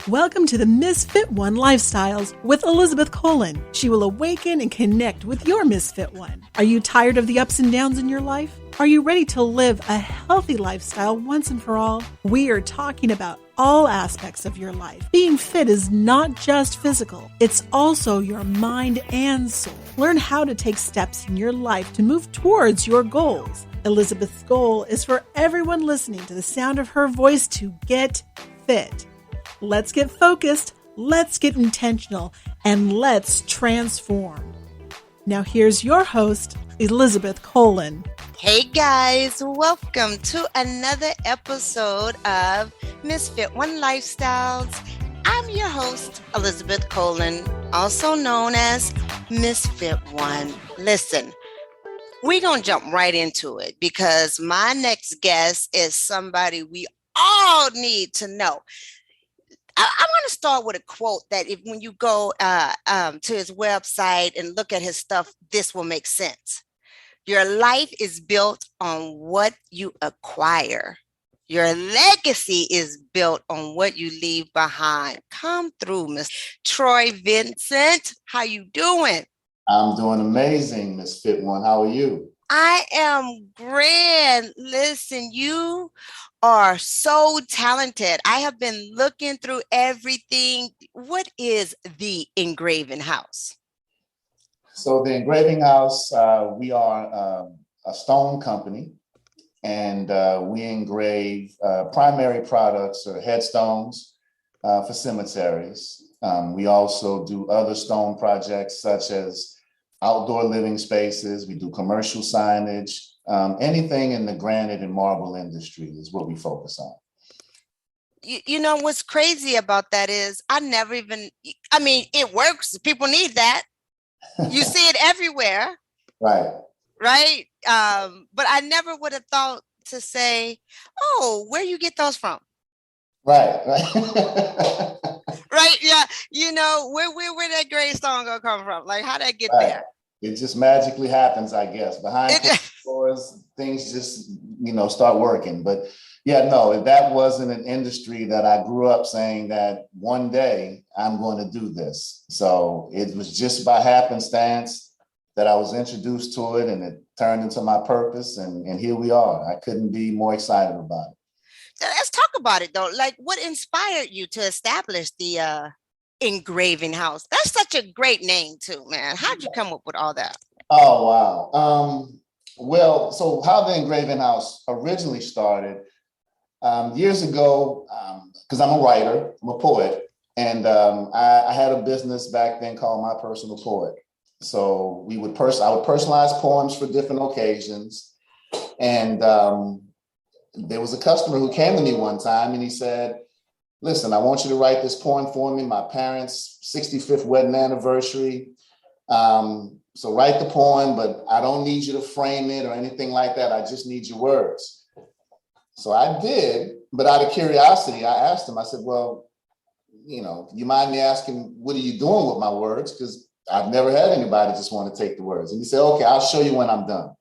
Welcome to the Misfit One Lifestyles with Elizabeth Colin. She will awaken and connect with your Misfit One. Are you tired of the ups and downs in your life? Are you ready to live a healthy lifestyle once and for all? We are talking about all aspects of your life. Being fit is not just physical, it's also your mind and soul. Learn how to take steps in your life to move towards your goals. Elizabeth's goal is for everyone listening to the sound of her voice to get fit. Let's get focused, let's get intentional, and let's transform. Now here's your host, Elizabeth Colin. Hey guys, welcome to another episode of Misfit One Lifestyles. I'm your host, Elizabeth Colin, also known as Misfit One. Listen, we're going to jump right into it because my next guest is somebody we all need to know. I want to start with a quote that when you go to his website and look at his stuff, this will make sense. Your life is built on what you acquire. Your legacy is built on what you leave behind. Come through, Miss Troy Vincent. How you doing? I'm doing amazing, Miss Fit One. How are you? I am grand. Listen, you are so talented. I have been looking through everything. What is the Engraving House? So the Engraving House, we are a stone company, and we engrave primary products or headstones for cemeteries. We also do other stone projects such as outdoor living spaces. We do commercial signage. Anything in the granite and marble industry is what we focus on. You know, what's crazy about that is it works. People need that. You see it everywhere. Right. Right. But I never would have thought to say, oh, where you get those from? Right. Right. Yeah. You know, where that gray stone gonna come from? Like, how'd that get there? It just magically happens, I guess. Behind closed doors, things just, start working. But yeah, no, that wasn't an industry that I grew up saying that one day I'm going to do this. So it was just by happenstance that I was introduced to it, and it turned into my purpose. And here we are. I couldn't be more excited about it. Let's talk about it, though. Like, what inspired you to establish the Engraving House? That's such a great name, too, man. How'd you come up with all that? Oh, wow. Well, so how the Engraving House originally started years ago, because I'm a writer, I'm a poet, and I had a business back then called My Personal Poet. So I would personalize poems for different occasions, and there was a customer who came to me one time and he said, listen, I want you to write this poem for me, my parents' 65th wedding anniversary. So write the poem, but I don't need you to frame it or anything like that. I just need your words. So I did, but out of curiosity, I asked him, I said, well, you mind me asking, what are you doing with my words? Because I've never had anybody just want to take the words. And he said, okay, I'll show you when I'm done.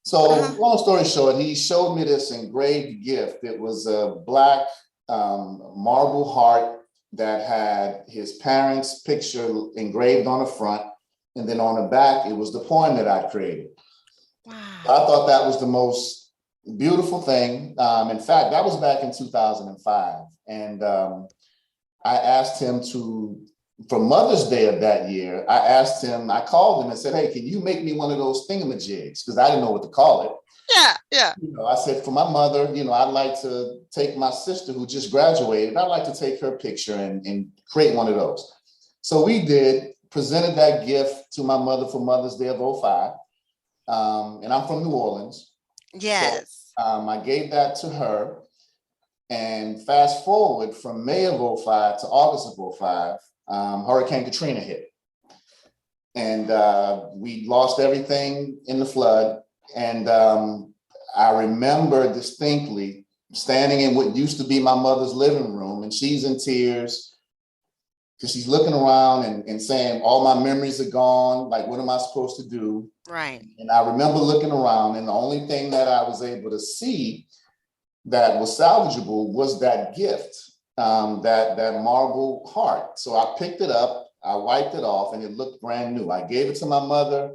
So long story short, he showed me this engraved gift. It was a black marble heart that had his parents' picture engraved on the front. And then on the back, it was the poem that I created. Wow. I thought that was the most beautiful thing. In fact, that was back in 2005. And I asked him for Mother's Day of that year, I called him and said, hey, can you make me one of those thingamajigs? Because I didn't know what to call it. Yeah. I said, for my mother, I'd like to take my sister who just graduated. I'd like to take her picture and create one of those. So we did, presented that gift to my mother for Mother's Day of 2005. And I'm from New Orleans. Yes. So, I gave that to her. And fast forward from May of 2005 to August of 2005, Hurricane Katrina hit. And we lost everything in the flood. And I remember distinctly standing in what used to be my mother's living room, and she's in tears because she's looking around and saying, all my memories are gone. Like, what am I supposed to do? Right. And I remember looking around, and the only thing that I was able to see that was salvageable was that gift. that marble heart. So I picked it up, I wiped it off, and it looked brand new. I gave it to my mother,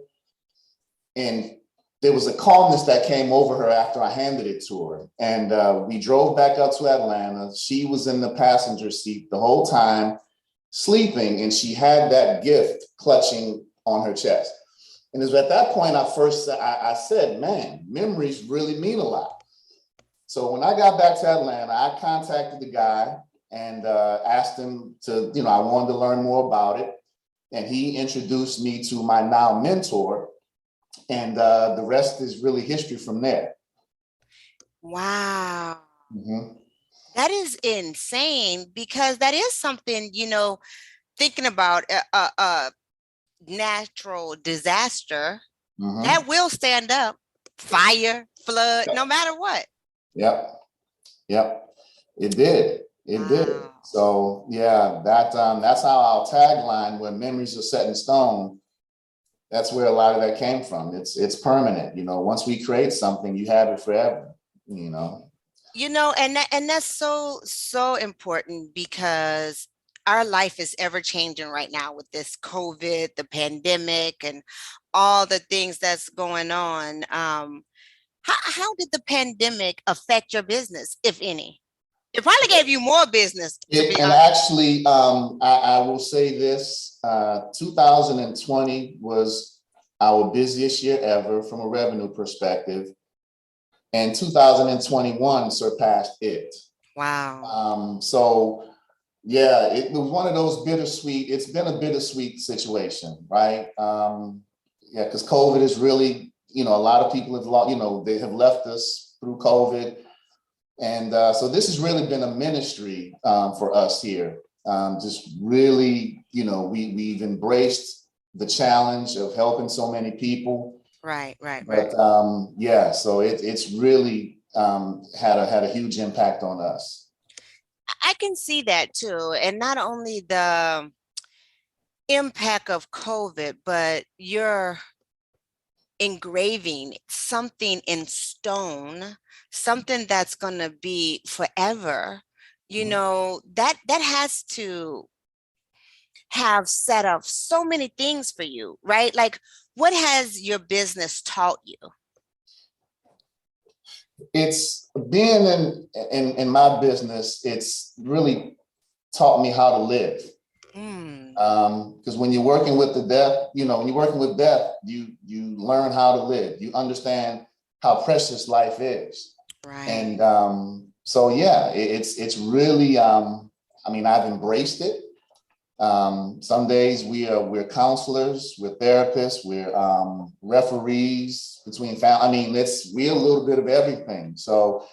and there was a calmness that came over her after I handed it to her. And we drove back up to Atlanta. She was in the passenger seat the whole time, sleeping, and she had that gift clutching on her chest. And it was at that point I said, man, memories really mean a lot. So when I got back to Atlanta, I contacted the guy and asked him to, I wanted to learn more about it. And he introduced me to my now mentor. And the rest is really history from there. Wow. Mm-hmm. That is insane, because that is something, thinking about a natural disaster, Mm-hmm. that will stand up, fire, flood, no matter what. Yep. It did. It did. So yeah, that's how our tagline, where memories are set in stone, that's where a lot of that came from. It's permanent. Once we create something, you have it forever. And that's so important, because our life is ever changing right now with this COVID, the pandemic, and all the things that's going on. How did the pandemic affect your business, if any? It probably gave you more business. Actually, I will say this, 2020 was our busiest year ever from a revenue perspective. And 2021 surpassed it. Wow. So yeah, it was one of those bittersweet. It's been a bittersweet situation, right? Yeah, because COVID is really, a lot of people have, they have left us through COVID. And so this has really been a ministry for us here. Just really, we've embraced the challenge of helping so many people. Right. But yeah, so it's really had a huge impact on us. I can see that too. And not only the impact of COVID, but you're engraving something in stone, something that's going to be forever. That has to have set up so many things for you, right? Like, what has your business taught you? It's being in my business, it's really taught me how to live. Because when you're working with the death, when you're working with death, you learn how to live. You understand how precious life is. Right. And so yeah, it's really I've embraced it. Some days we're counselors, we're therapists, we're referees between family. We're a little bit of everything. So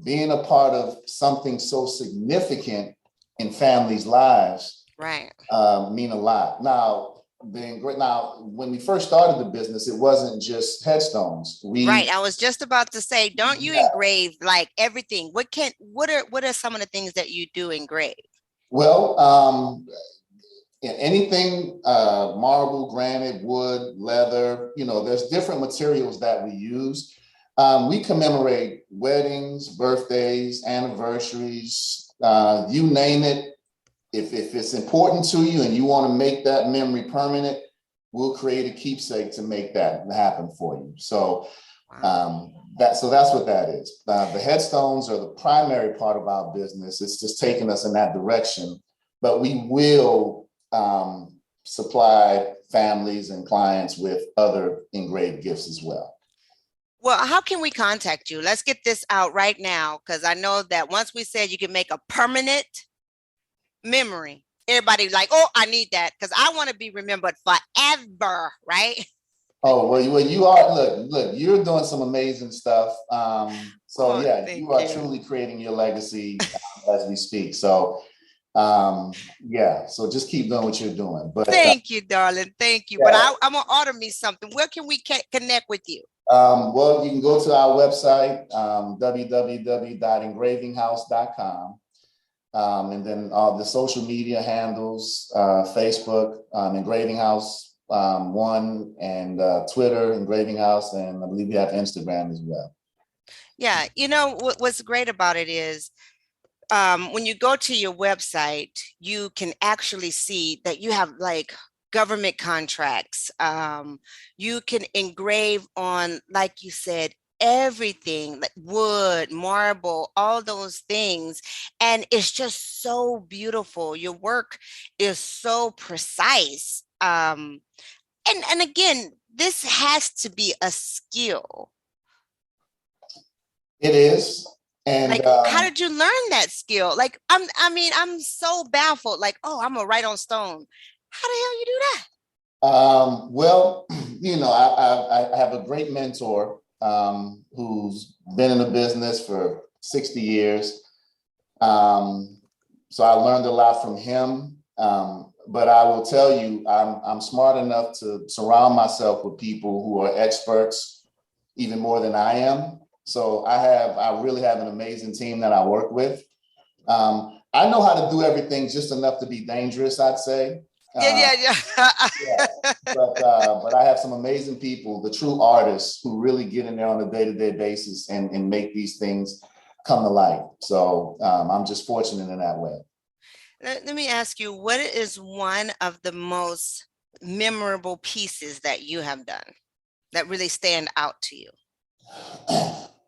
being a part of something so significant in families' lives, right, mean a lot. Now, when we first started the business, it wasn't just headstones. Right. I was just about to say, don't you engrave like everything? What are some of the things that you do engrave? Well, anything, marble, granite, wood, leather, there's different materials that we use. We commemorate weddings, birthdays, anniversaries, you name it. If it's important to you and you want to make that memory permanent, we'll create a keepsake to make that happen for you. So that's what that is. The headstones are the primary part of our business. It's just taking us in that direction, but we will supply families and clients with other engraved gifts as well. Well, how can we contact you? Let's get this out right now, because I know that once we said you can make a permanent memory, everybody like, oh, I need that, because I want to be remembered forever, right? Oh, well, you are. Look, you're doing some amazing stuff. You are truly creating your legacy as we speak. So, so just keep doing what you're doing. But thank you, darling. Thank you. Yeah. But I'm gonna order me something. Where can we connect with you? Well, you can go to our website, www.engravinghouse.com. And then all the social media handles, Facebook, Engraving House 1, and Twitter, Engraving House, and I believe we have Instagram as well. Yeah, what's great about it is when you go to your website, you can actually see that you have like government contracts. You can engrave on, like you said, everything like wood, marble, all those things. And it's just so beautiful. Your work is so precise. And again, this has to be a skill. It is. And Like, how did you learn that skill? Like, I'm so baffled. Like, oh, I'm gonna write on stone. How the hell you do that? well, I have a great mentor who's been in the business for 60 years. So I learned a lot from him. But I will tell you, I'm smart enough to surround myself with people who are experts, even more than I am. So I really have an amazing team that I work with. I know how to do everything just enough to be dangerous, I'd say. Yeah. Yeah. But I have some amazing people, the true artists who really get in there on a day-to-day basis and make these things come to life. So I'm just fortunate in that way. Let me ask you, what is one of the most memorable pieces that you have done that really stand out to you?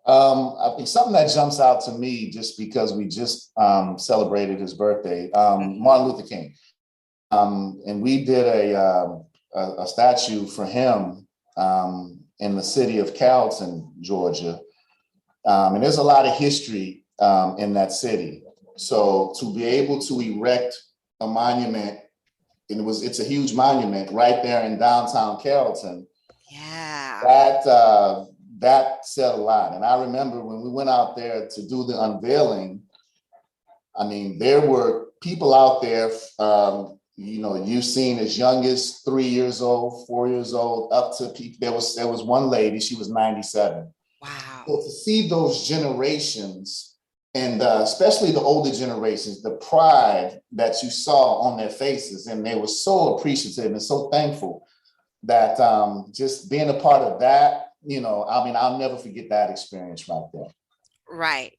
I think something that jumps out to me, just because we just celebrated his birthday, Martin Luther King. And we did a statue for him in the city of Carrollton, Georgia. And there's a lot of history in that city. So to be able to erect a monument, and it's a huge monument right there in downtown Carrollton. Yeah. That said a lot. And I remember when we went out there to do the unveiling, I mean, there were people out there, you've seen as young as 3 years old, 4 years old, up to people. There was one lady, she was 97. Wow. So to see those generations, and especially the older generations, the pride that you saw on their faces, and they were so appreciative and so thankful that just being a part of that, I'll never forget that experience right there. Right.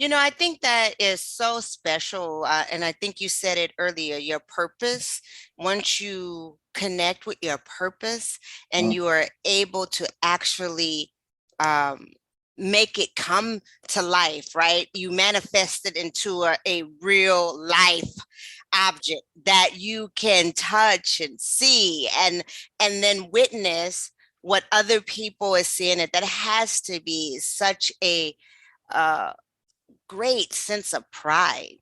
I think that is so special. And I think you said it earlier, your purpose. Once you connect with your purpose and you are able to actually make it come to life, right? You manifest it into a real life object that you can touch and see and then witness what other people are seeing. It that has to be such a great sense of pride.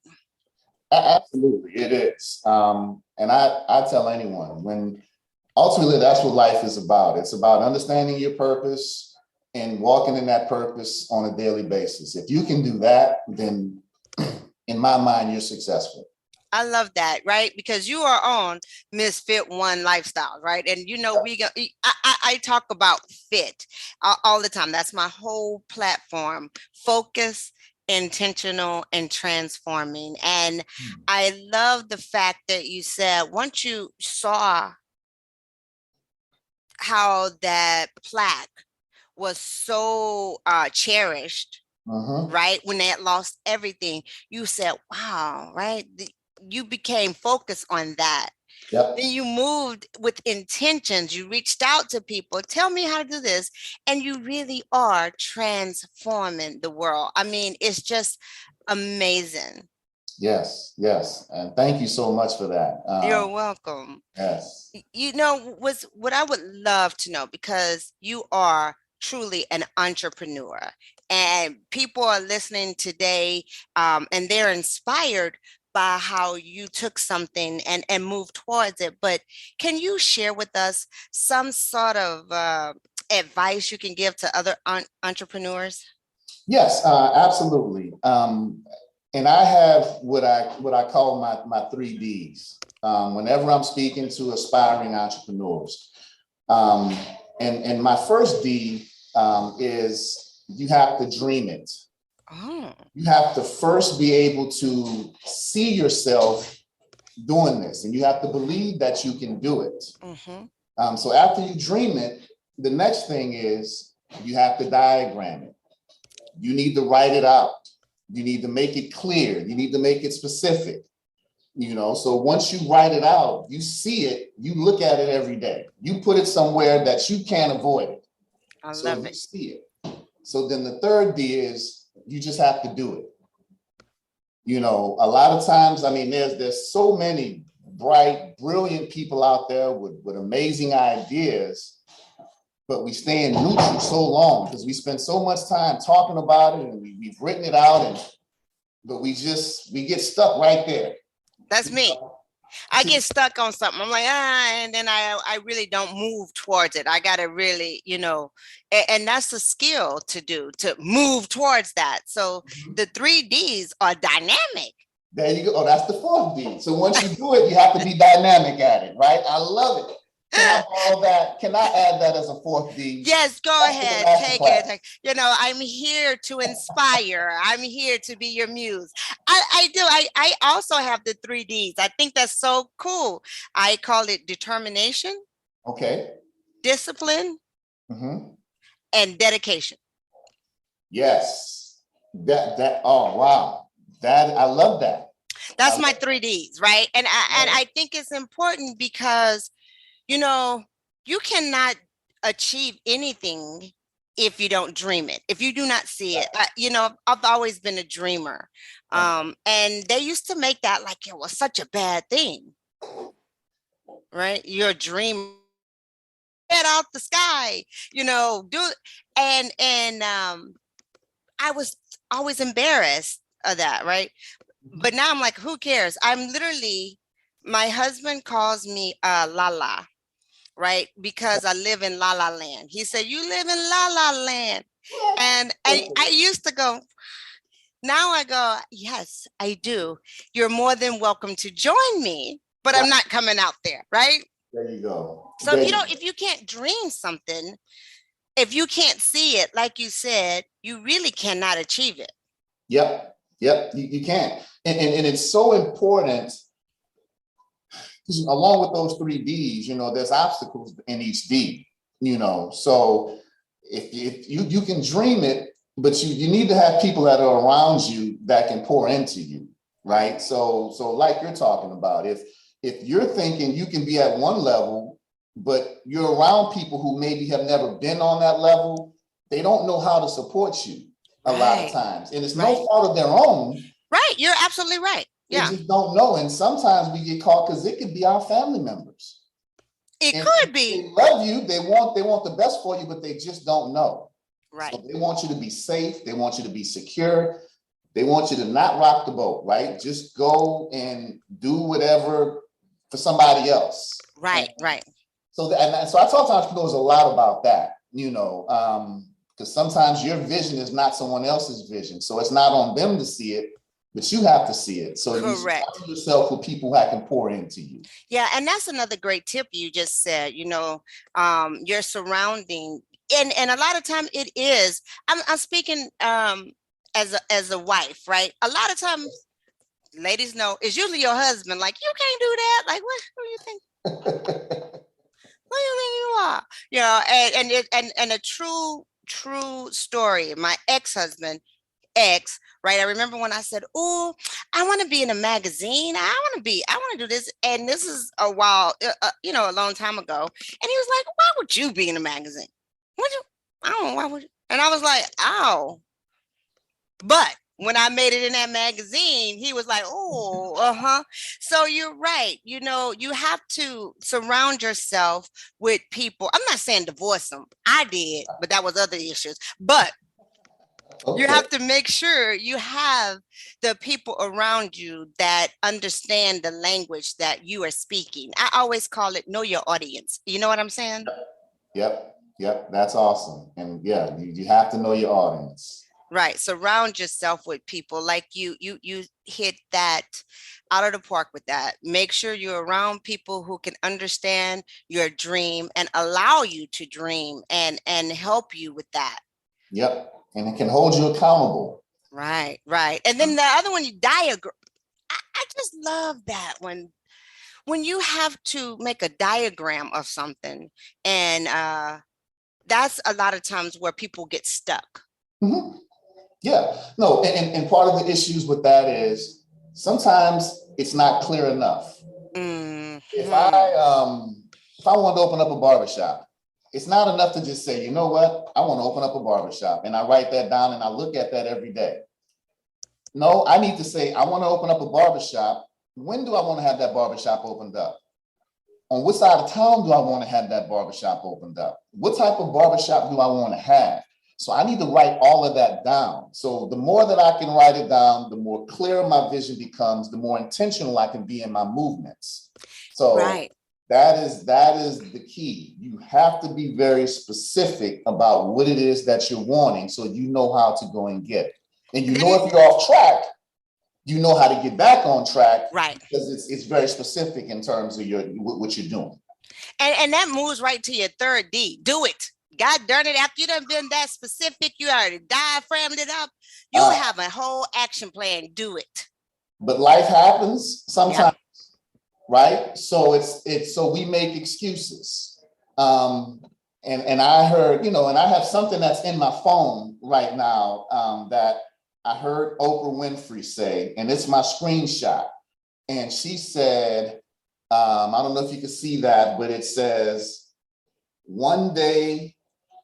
Absolutely, it is. And I tell anyone, when ultimately that's what life is about. It's about understanding your purpose and walking in that purpose on a daily basis. If you can do that, then in my mind, you're successful. I love that, right? Because you are on Misfit One Lifestyle, right? And I talk about fit all the time. That's my whole platform. Focus, intentional, and transforming. And I love the fact that you said once you saw how that plaque was so cherished, right? When they had lost everything, you said, wow, right? You became focused on that. Yep. Then you moved with intentions. You reached out to people. Tell me how to do this. And you really are transforming the world. I mean, it's just amazing. Yes. And thank you so much for that. You're welcome. Yes. What I would love to know, because you are truly an entrepreneur and people are listening today and they're inspired by how you took something and moved towards it. But can you share with us some sort of advice you can give to other entrepreneurs? Yes, absolutely. And I have what I call my 3Ds. Whenever I'm speaking to aspiring entrepreneurs, and my first D is you have to dream it. Oh. You have to first be able to see yourself doing this, and you have to believe that you can do it. So after you dream it, the next thing is you have to diagram it. You need to write it out. You need to make it clear. You need to make it specific. So once you write it out, you see it, you look at it every day. You put it somewhere that you can't avoid it. I So love you it. see it. So then the third D is you just have to do it. A lot of times, there's so many bright, brilliant people out there with amazing ideas, but we stay in neutral so long because we spend so much time talking about it and we've written it out, but we get stuck right there. That's me. I get stuck on something. I'm like, and then I really don't move towards it. I got to really, and that's a skill to move towards that. So the 3Ds are dynamic. There you go. Oh, that's the fourth D. So once you do it, you have to be dynamic at it, right? I love it. Can I borrow that? Can I add that as a fourth D? Yes, go ahead. Take it. I'm here to inspire. I'm here to be your muse. I do. I also have the 3Ds. I think that's so cool. I call it determination. Okay. Discipline. And dedication. Yes. Oh, wow. I love that. That's my 3Ds, right? And I think it's important because you cannot achieve anything if you don't dream it, if you do not see it. I've always been a dreamer. And they used to make that like it was such a bad thing, right? You're a dreamer, head out the sky, do it. And I was always embarrassed of that, right? But now I'm like, who cares? My husband calls me Lala. Right? Because I live in La La Land. He said, you live in La La Land. And I used to go, now I go, yes, I do. You're more than welcome to join me, but I'm not coming out there, right? There you go. So if you can't dream something, if you can't see it, like you said, you really cannot achieve it. Yep. You can't. And it's so important. Along with those 3Ds, there's obstacles in each D, so if you can dream it, but you need to have people that are around you that can pour into you, right? So like you're talking about, if you're thinking you can be at one level, but you're around people who maybe have never been on that level, they don't know how to support you a lot of times. And it's no fault of their own. Right. You're absolutely right. They just don't know. And sometimes we get caught because it could be our family members. It could be. They love you. They want the best for you, but they just don't know. Right. So they want you to be safe. They want you to be secure. They want you to not rock the boat, right? Just go and do whatever for somebody else. Right. So I talk to entrepreneurs a lot about that, because sometimes your vision is not someone else's vision. So it's not on them to see it, but you have to see it. So you surround yourself with people who can pour into you. Yeah. And that's another great tip you just said, your surrounding. And a lot of time it is, I'm speaking as a wife, right? A lot of times, ladies know, it's usually your husband, like, you can't do that. Like, what do you think? What do you think you are? And a true story. My ex-husband, right? I remember when I said, oh, I want to be in a magazine. I want to do this. And this is a long time ago. And he was like, why would you be in a magazine? I don't know, why would you? And I was like, oh. But when I made it in that magazine, he was like, oh, So you're right. You have to surround yourself with people. I'm not saying divorce them. I did, but that was other issues. But you have to make sure you have the people around you that understand the language that you are speaking. I always call it know your audience. You know what I'm saying? Yep. That's awesome. And yeah, you have to know your audience. Right. Surround yourself with people like you hit that out of the park with that. Make sure you're around people who can understand your dream and allow you to dream and help you with that. Yep. And it can hold you accountable. Right. And then the other one, you diagram. I just love that when you have to make a diagram of something, and that's a lot of times where people get stuck. Mm-hmm. Yeah, no, and part of the issues with that is sometimes it's not clear enough. If I Mm-hmm. if I wanted to open up a barbershop, it's not enough to just say, you know what, I want to open up a barbershop, and I write that down and I look at that every day. No, I need to say, I want to open up a barbershop. When do I want to have that barbershop opened up? On what side of town do I want to have that barbershop opened up? What type of barbershop do I want to have? So I need to write all of that down. So the more that I can write it down, the more clear my vision becomes, the more intentional I can be in my movements. So Right. that is the key. You have to be very specific about what it is that you're wanting so you know how to go and get it. And you And know then, if you're off track, you know how to get back on track right. because it's very specific in terms of what you're doing. And that moves right to your third D. Do it. God darn it, after you done been that specific, you already diaphragmed it up. You have a whole action plan. Do it. But life happens sometimes, Yep. right? So it's so we make excuses. And I heard, and I have something that's in my phone right now that I heard Oprah Winfrey say, and it's my screenshot. And she said, I don't know if you can see that, but it says, one day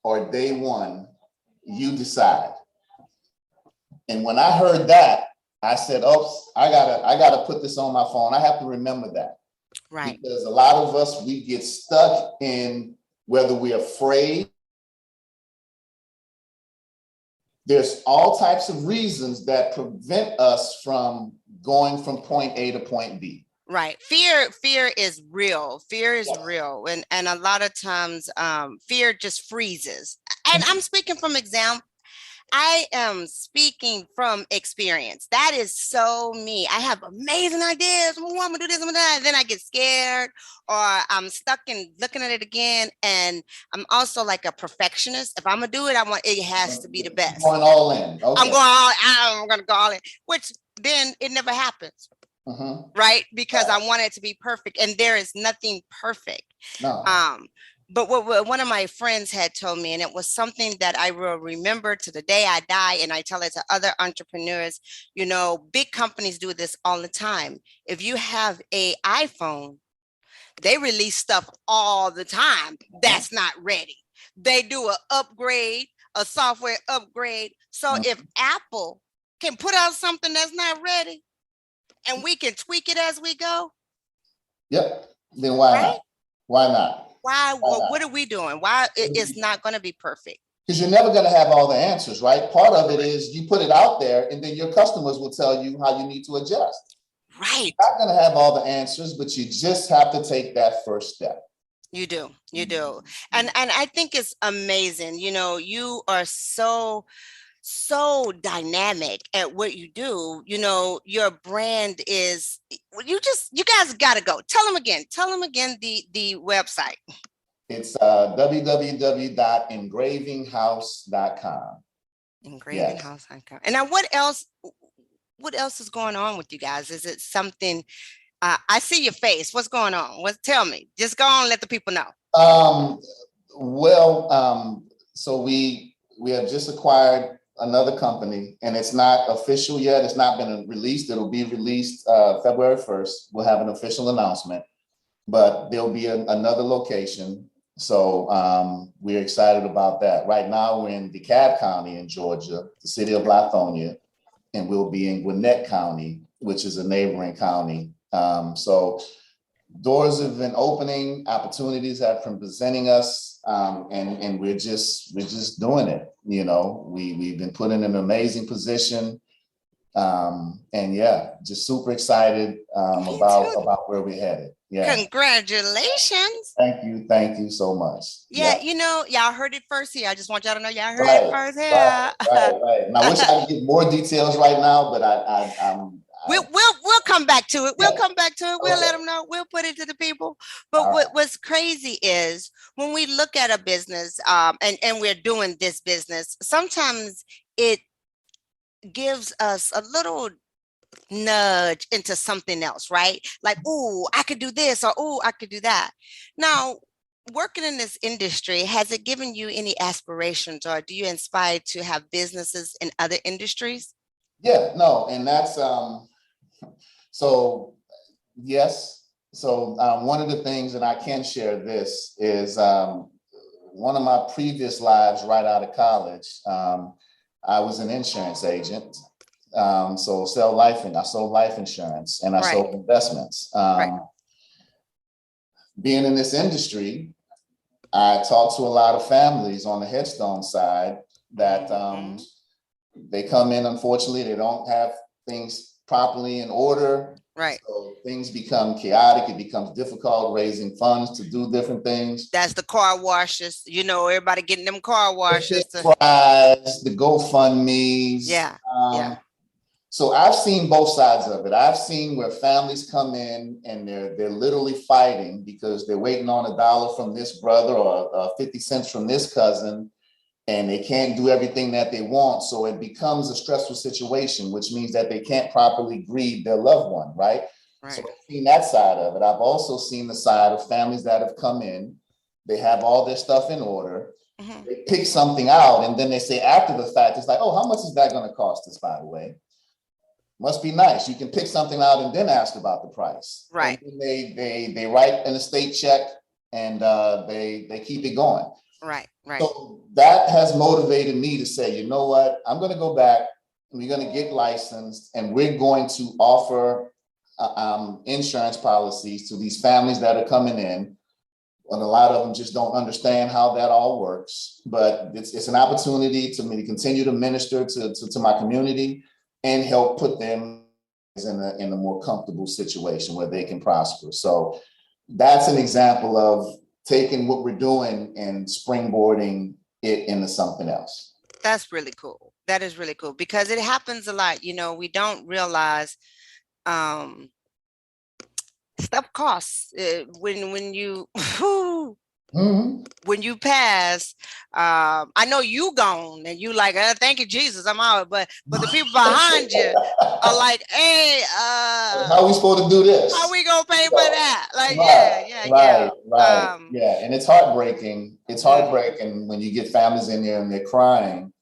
or day one, you decide. And when I heard that, I said, oops, I gotta put this on my phone. I have to remember that. Right. Because a lot of us, we get stuck in whether we're afraid. There's all types of reasons that prevent us from going from point A to point B. Right. Fear is real. Fear is Yes. real. And a lot of times fear just freezes. And I'm speaking from example. I am speaking from experience. That is so me. I have amazing ideas. I'm gonna do this, I'm gonna do that. Then I get scared or I'm stuck in looking at it again. And I'm also like a perfectionist. If I'm gonna do it, I want it has to be the best. Going all in. Okay. I'm gonna go all in, which then it never happens. Mm-hmm. Right? Because I want it to be perfect. And there is nothing perfect. No. But what one of my friends had told me, and it was something that I will remember to the day I die, and I tell it to other entrepreneurs, big companies do this all the time. If you have an iPhone, they release stuff all the time that's not ready. They do an upgrade, a software upgrade. So if Apple can put out something that's not ready and we can tweak it as we go. Yep. Then why not? Why not? Why? Well, what are we doing? Why it's not going to be perfect? Because you're never going to have all the answers, right? Part of it is you put it out there and then your customers will tell you how you need to adjust. Right. You're not going to have all the answers, but you just have to take that first step. You do. And I think it's amazing. You are so dynamic at what you do. Your brand is, you guys got to go. Tell them again the website. It's www.engravinghouse.com. Engravinghouse.com. And now what else is going on with you guys? Is it something, I see your face. What's going on? Tell me, just go on, let the people know. So we have just acquired another company, and it's not official yet. It's not been released. It'll be released February 1st. We'll have an official announcement, but there'll be another location. So we're excited about that. Right now, we're in DeKalb County in Georgia, the city of Lithonia, and we'll be in Gwinnett County, which is a neighboring county. So doors have been opening, opportunities have been presenting us, and we're just doing it. We've been put in an amazing position, and just super excited about where we're headed. Yeah. Congratulations. Thank you so much. Yeah, y'all heard it first here. I just want y'all to know y'all heard it first here. Right. And I wish I could get more details right now, but We'll come back to it. We'll Yeah. come back to it. We'll Okay. let them know. We'll put it to the people. But what's crazy is when we look at a business, and we're doing this business, sometimes it gives us a little nudge into something else, right? Like, oh, I could do this, or oh, I could do that. Now, working in this industry, has it given you any aspirations, or do you inspire to have businesses in other industries? Yeah, no, and that's so yes. So one of the things that I can share this is one of my previous lives right out of college. I was an insurance agent. So I sold life insurance and I Right. sold investments. Right. Being in this industry, I talked to a lot of families on the headstone side that they come in, unfortunately, they don't have things properly in order. Right. So things become chaotic. It becomes difficult raising funds to do different things. That's the car washes, everybody getting them car washes. Fries, the GoFundMe's. Yeah. Yeah. So I've seen both sides of it. I've seen where families come in and they're literally fighting because they're waiting on $1 from this brother or 50 cents from this cousin, and they can't do everything that they want. So it becomes a stressful situation, which means that they can't properly grieve their loved one, right? So I've seen that side of it. I've also seen the side of families that have come in, they have all their stuff in order, they pick something out, and then they say after the fact, it's like, oh, how much is that going to cost us, by the way? Must be nice. You can pick something out and then ask about the price. Right. And they write an estate check and they keep it going. Right. Right. So that has motivated me to say, you know what, I'm going to go back, we're going to get licensed, and we're going to offer insurance policies to these families that are coming in. And a lot of them just don't understand how that all works, but it's an opportunity to me to continue to minister to my community and help put them in a more comfortable situation where they can prosper. So that's an example of taking what we're doing and springboarding it into something else. That's really cool. That is really cool because it happens a lot. We don't realize stuff costs when you when you pass. I know you gone and you like, thank you, Jesus, I'm out. But the people behind you are like, hey, how are we supposed to do this? How we gonna pay for that? Like, right. Yeah, and it's heartbreaking. It's heartbreaking when you get families in there and they're crying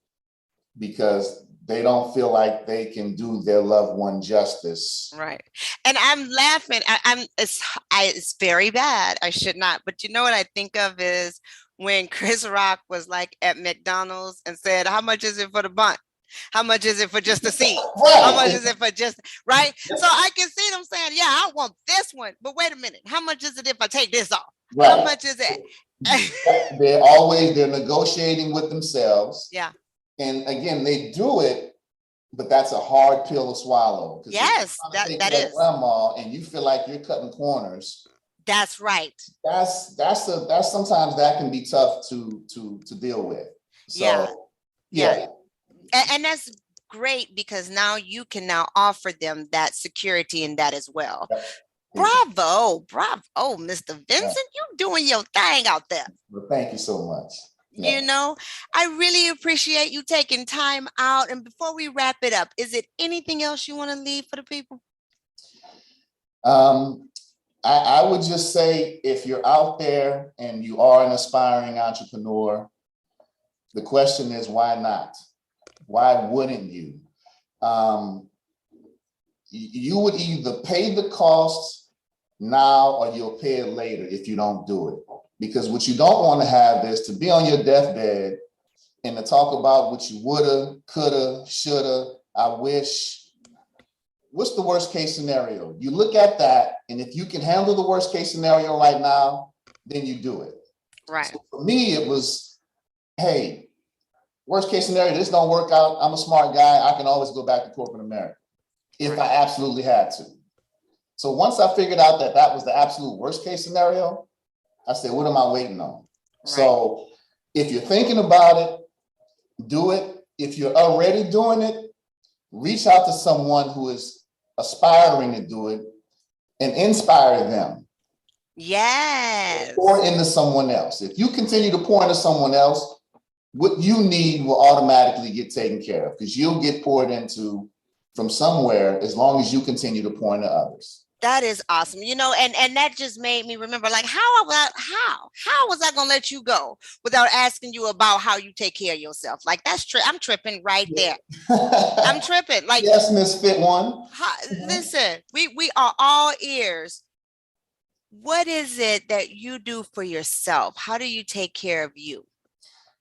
because they don't feel like they can do their loved one justice. Right. And I'm laughing. It's very bad. I should not. But you know what I think of is when Chris Rock was like at McDonald's and said, how much is it for the bun? How much is it for just a seat? Right. How much is it for just, right? So I can see them saying, yeah, I want this one. But wait a minute. How much is it if I take this off? Right. How much is it? They're negotiating with themselves. Yeah. And again, they do it, but that's a hard pill to swallow. Yes, that is. Grandma, and you feel like you're cutting corners. That's right. That's sometimes that can be tough to deal with. So, yeah. And that's great because now you can now offer them that security and that as well. Yep. Bravo, Mr. Vincent, you doing your thing out there. Well, thank you so much. Yeah. I really appreciate you taking time out. And before we wrap it up, is it anything else you want to leave for the people? I would just say, if you're out there and you are an aspiring entrepreneur, the question is, why not? Why wouldn't you? You would either pay the cost now or you'll pay it later if you don't do it. Because what you don't want to have is to be on your deathbed and to talk about what you woulda, coulda, shoulda, I wish. What's the worst case scenario? You look at that, and if you can handle the worst case scenario right now, then you do it. Right. So for me, it was, hey, worst case scenario, this don't work out. I'm a smart guy. I can always go back to corporate America if I absolutely had to. So once I figured out that that was the absolute worst case scenario, I said, what am I waiting on? Right. So if you're thinking about it, do it. If you're already doing it, reach out to someone who is aspiring to do it and inspire them. Yes. Pour into someone else. If you continue to pour into someone else, what you need will automatically get taken care of because you'll get poured into from somewhere as long as you continue to pour into others. That is awesome. And that just made me remember, like, how was I gonna let you go without asking you about how you take care of yourself? Like, I'm tripping right there. I'm tripping. Like, yes, Miss Fit One. Listen, we are all ears. What is it that you do for yourself? How do you take care of you?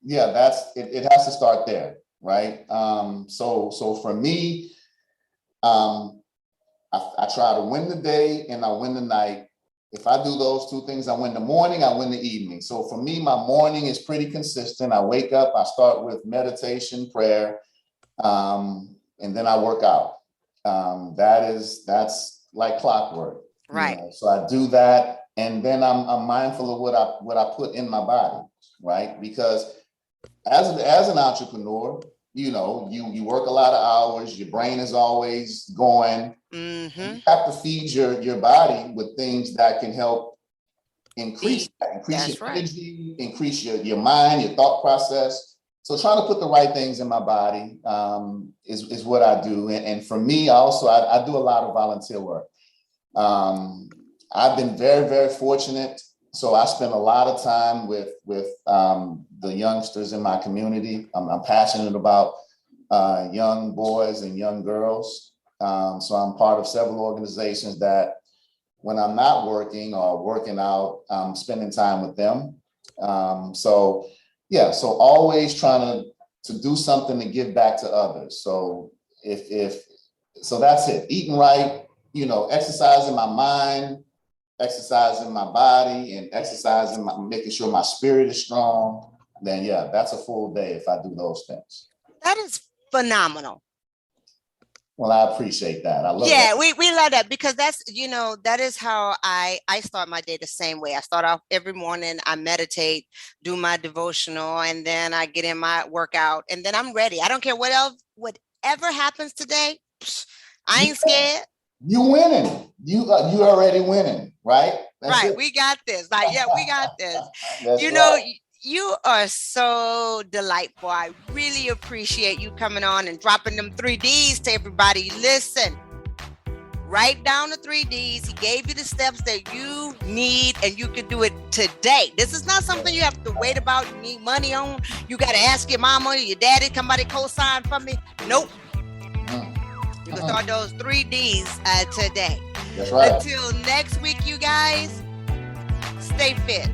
Yeah, it has to start there, right? So for me, I try to win the day and I win the night. If I do those two things, I win the morning, I win the evening. So for me, my morning is pretty consistent. I wake up, I start with meditation, prayer, and then I work out. That's like clockwork. Right. So I do that, and then I'm mindful of what I put in my body, right? Because as an entrepreneur, you work a lot of hours, your brain is always going. Mm-hmm. You have to feed your body with things that can help increase your energy, increase your mind, your thought process. So trying to put the right things in my body is what I do. And for me, also, I do a lot of volunteer work. I've been very, very fortunate. So I spend a lot of time with the youngsters in my community. I'm passionate about young boys and young girls. So I'm part of several organizations that when I'm not working or working out, I'm spending time with them. So always trying to do something to give back to others. So so that's it. Eating right, exercising my mind, exercising my body, and making sure my spirit is strong. Then that's a full day if I do those things. That is phenomenal. Well, I appreciate that. I love that. Yeah, we love that, because that is how I start my day the same way. I start off every morning, I meditate, do my devotional, and then I get in my workout, and then I'm ready. I don't care whatever happens today. I ain't scared. You winning. You already winning, right? That's right. It. We got this. Like, yeah, we got this. You are so delightful. I really appreciate you coming on and dropping them 3Ds to everybody. Listen, write down the 3Ds. He gave you the steps that you need, and you can do it today. This is not something you have to wait about. You need money on. You got to ask your mama or your daddy, somebody co-sign for me. Nope. You can start those 3Ds today. That's right. Until next week, you guys, stay fit.